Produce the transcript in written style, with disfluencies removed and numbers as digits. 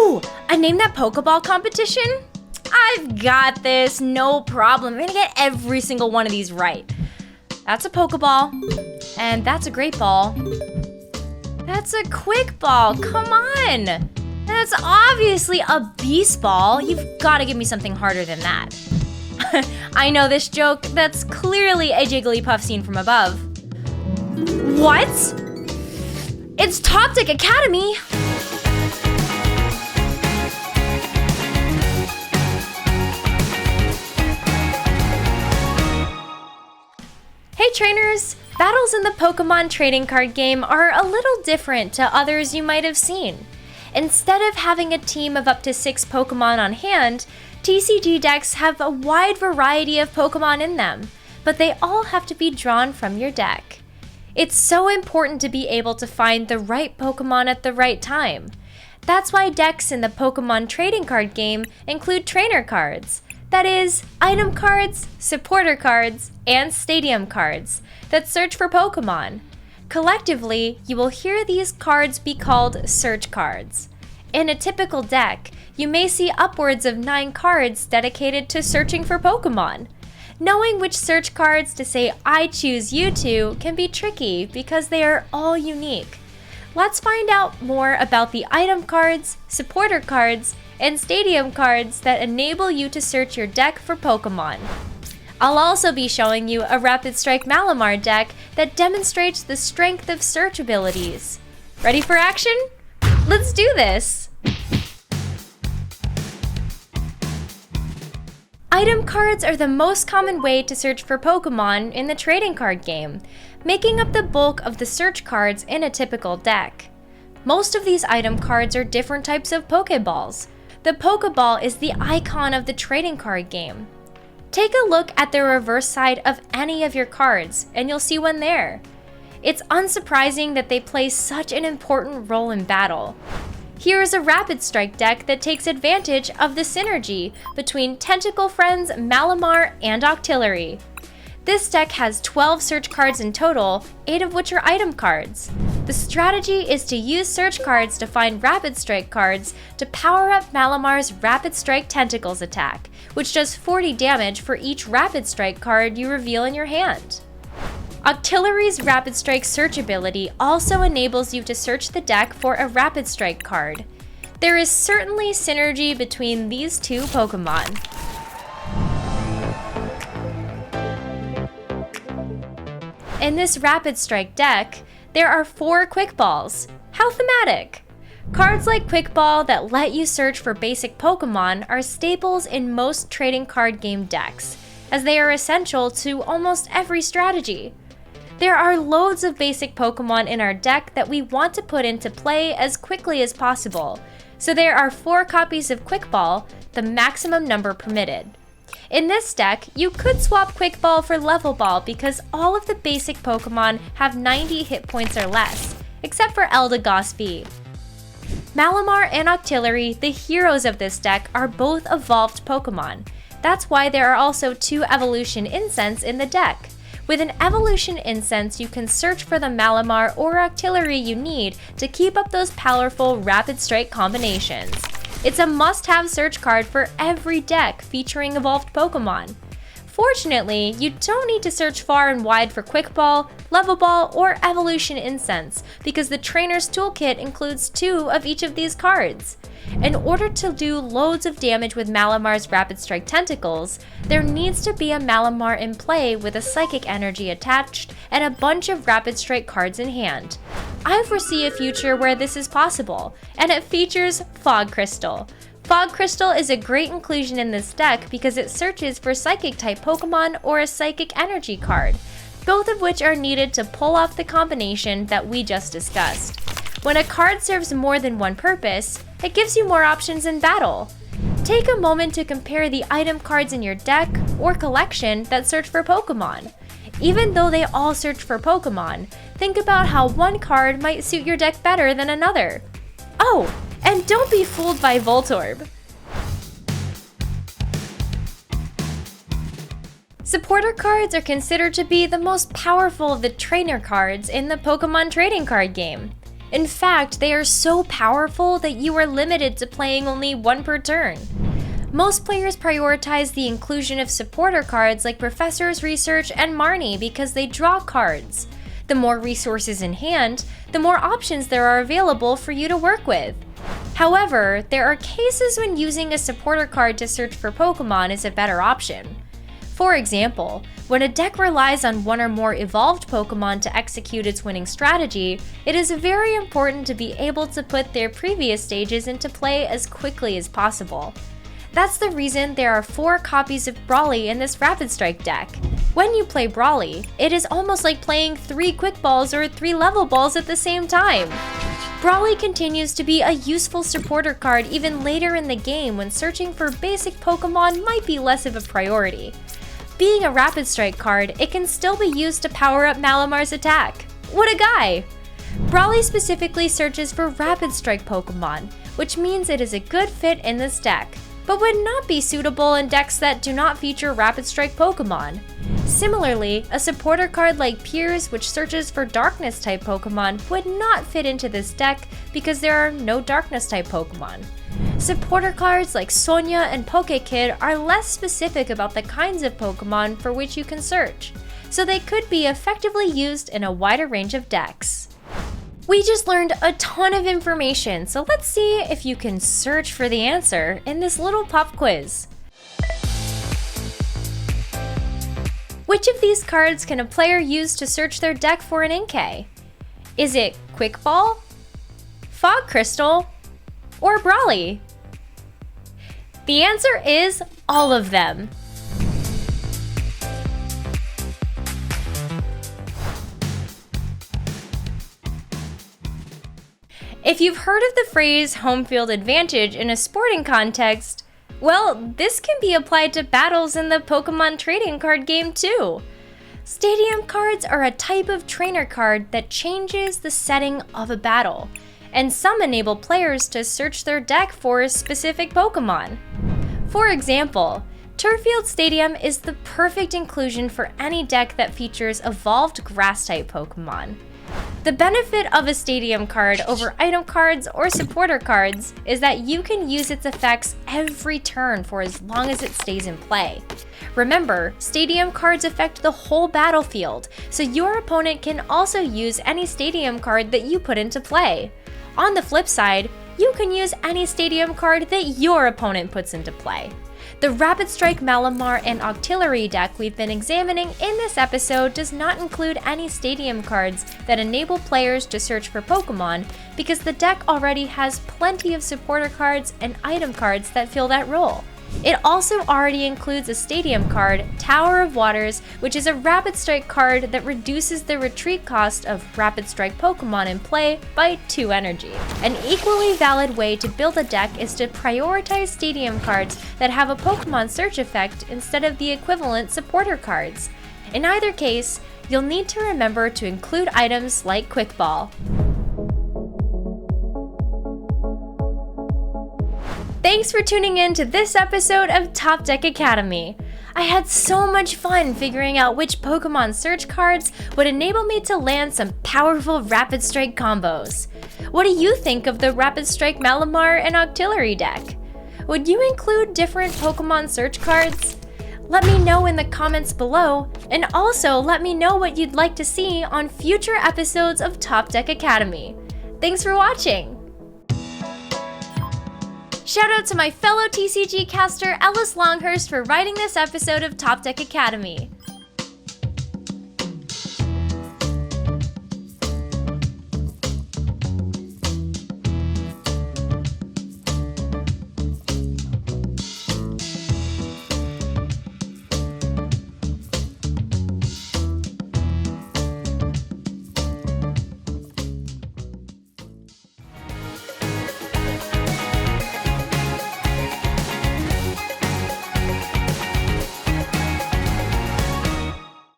Ooh, a Name That Pokeball competition? I've got this, no problem. I'm gonna get every single one of these right. That's a Pokeball, and that's a Great Ball. That's a Quick Ball, come on! That's obviously a Beast Ball. You've gotta give me something harder than that. I know this joke, that's clearly a Jigglypuff scene from above. What? It's Top Deck Academy! Hey trainers! Battles in the Pokemon trading card game are a little different to others you might have seen. Instead of having a team of up to 6 Pokemon on hand, TCG decks have a wide variety of Pokemon in them, but they all have to be drawn from your deck. It's so important to be able to find the right Pokemon at the right time. That's why decks in the Pokemon trading card game include trainer cards. That is, item cards, supporter cards, and stadium cards that search for Pokemon. Collectively, you will hear these cards be called search cards. In a typical deck, you may see upwards of 9 cards dedicated to searching for Pokemon. Knowing which search cards to say "I choose you" to can be tricky because they are all unique. Let's find out more about the item cards, supporter cards, and stadium cards that enable you to search your deck for Pokemon. I'll also be showing you a Rapid Strike Malamar deck that demonstrates the strength of search abilities. Ready for action? Let's do this! Item cards are the most common way to search for Pokemon in the trading card game, making up the bulk of the search cards in a typical deck. Most of these item cards are different types of Pokeballs. The Pokeball is the icon of the trading card game. Take a look at the reverse side of any of your cards, and you'll see one there. It's unsurprising that they play such an important role in battle. Here is a Rapid Strike deck that takes advantage of the synergy between Tentacle Friends, Malamar, and Octillery. This deck has 12 search cards in total, 8 of which are item cards. The strategy is to use search cards to find Rapid Strike cards to power up Malamar's Rapid Strike Tentacles attack, which does 40 damage for each Rapid Strike card you reveal in your hand. Octillery's Rapid Strike search ability also enables you to search the deck for a Rapid Strike card. There is certainly synergy between these two Pokemon. In this Rapid Strike deck, there are 4 Quick Balls. How thematic! Cards like Quick Ball that let you search for basic Pokemon are staples in most trading card game decks, as they are essential to almost every strategy. There are loads of basic Pokemon in our deck that we want to put into play as quickly as possible, so there are 4 copies of Quick Ball, the maximum number permitted. In this deck, you could swap Quick Ball for Level Ball because all of the basic Pokemon have 90 hit points or less, except for Eldegoss V. Malamar and Octillery, the heroes of this deck, are both evolved Pokemon. That's why there are also 2 Evolution Incense in the deck. With an Evolution Incense, you can search for the Malamar or Octillery you need to keep up those powerful Rapid Strike combinations. It's a must-have search card for every deck featuring evolved Pokemon. Fortunately, you don't need to search far and wide for Quick Ball, Level Ball, or Evolution Incense because the Trainer's Toolkit includes 2 of each of these cards. In order to do loads of damage with Malamar's Rapid Strike Tentacles, there needs to be a Malamar in play with a Psychic Energy attached and a bunch of Rapid Strike cards in hand. I foresee a future where this is possible, and it features Fog Crystal. Fog Crystal is a great inclusion in this deck because it searches for Psychic-type Pokemon or a Psychic Energy card, both of which are needed to pull off the combination that we just discussed. When a card serves more than one purpose, it gives you more options in battle. Take a moment to compare the item cards in your deck or collection that search for Pokemon. Even though they all search for Pokemon, think about how one card might suit your deck better than another. Oh, and don't be fooled by Voltorb. Supporter cards are considered to be the most powerful of the trainer cards in the Pokemon trading card game. In fact, they are so powerful that you are limited to playing only one per turn. Most players prioritize the inclusion of supporter cards like Professor's Research and Marnie because they draw cards. The more resources in hand, the more options there are available for you to work with. However, there are cases when using a supporter card to search for Pokémon is a better option. For example, when a deck relies on one or more evolved Pokémon to execute its winning strategy, it is very important to be able to put their previous stages into play as quickly as possible. That's the reason there are 4 copies of Brawly in this Rapid Strike deck. When you play Brawly, it is almost like playing 3 Quick Balls or 3 Level Balls at the same time. Brawly continues to be a useful supporter card even later in the game when searching for basic Pokémon might be less of a priority. Being a Rapid Strike card, it can still be used to power up Malamar's attack. What a guy! Brawly specifically searches for Rapid Strike Pokémon, which means it is a good fit in this deck, but would not be suitable in decks that do not feature Rapid Strike Pokémon. Similarly, a supporter card like Piers, which searches for Darkness-type Pokémon, would not fit into this deck because there are no Darkness-type Pokémon. Supporter cards like Sonia and Pokekid are less specific about the kinds of Pokémon for which you can search, so they could be effectively used in a wider range of decks. We just learned a ton of information, so let's see if you can search for the answer in this little pop quiz. Which of these cards can a player use to search their deck for an Inkay? Is it Quick Ball, Fog Crystal, or Brawly? The answer is all of them. If you've heard of the phrase home field advantage in a sporting context, well, this can be applied to battles in the Pokémon trading card game too. Stadium cards are a type of trainer card that changes the setting of a battle, and some enable players to search their deck for a specific Pokémon. For example, Turffield Stadium is the perfect inclusion for any deck that features evolved grass-type Pokémon. The benefit of a Stadium card over item cards or supporter cards is that you can use its effects every turn for as long as it stays in play. Remember, Stadium cards affect the whole battlefield, so your opponent can also use any Stadium card that you put into play. On the flip side, you can use any Stadium card that your opponent puts into play. The Rapid Strike Malamar and Octillery deck we've been examining in this episode does not include any Stadium cards that enable players to search for Pokémon because the deck already has plenty of supporter cards and item cards that fill that role. It also already includes a Stadium card, Tower of Waters, which is a Rapid Strike card that reduces the retreat cost of Rapid Strike Pokémon in play by 2 energy. An equally valid way to build a deck is to prioritize Stadium cards that have a Pokémon search effect instead of the equivalent supporter cards. In either case, you'll need to remember to include items like Quick Ball. Thanks for tuning in to this episode of Top Deck Academy. I had so much fun figuring out which Pokémon search cards would enable me to land some powerful Rapid Strike combos. What do you think of the Rapid Strike Malamar and Octillery deck? Would you include different Pokémon search cards? Let me know in the comments below, and also let me know what you'd like to see on future episodes of Top Deck Academy. Thanks for watching! Shout out to my fellow TCG caster Ellis Longhurst for writing this episode of Top Deck Academy.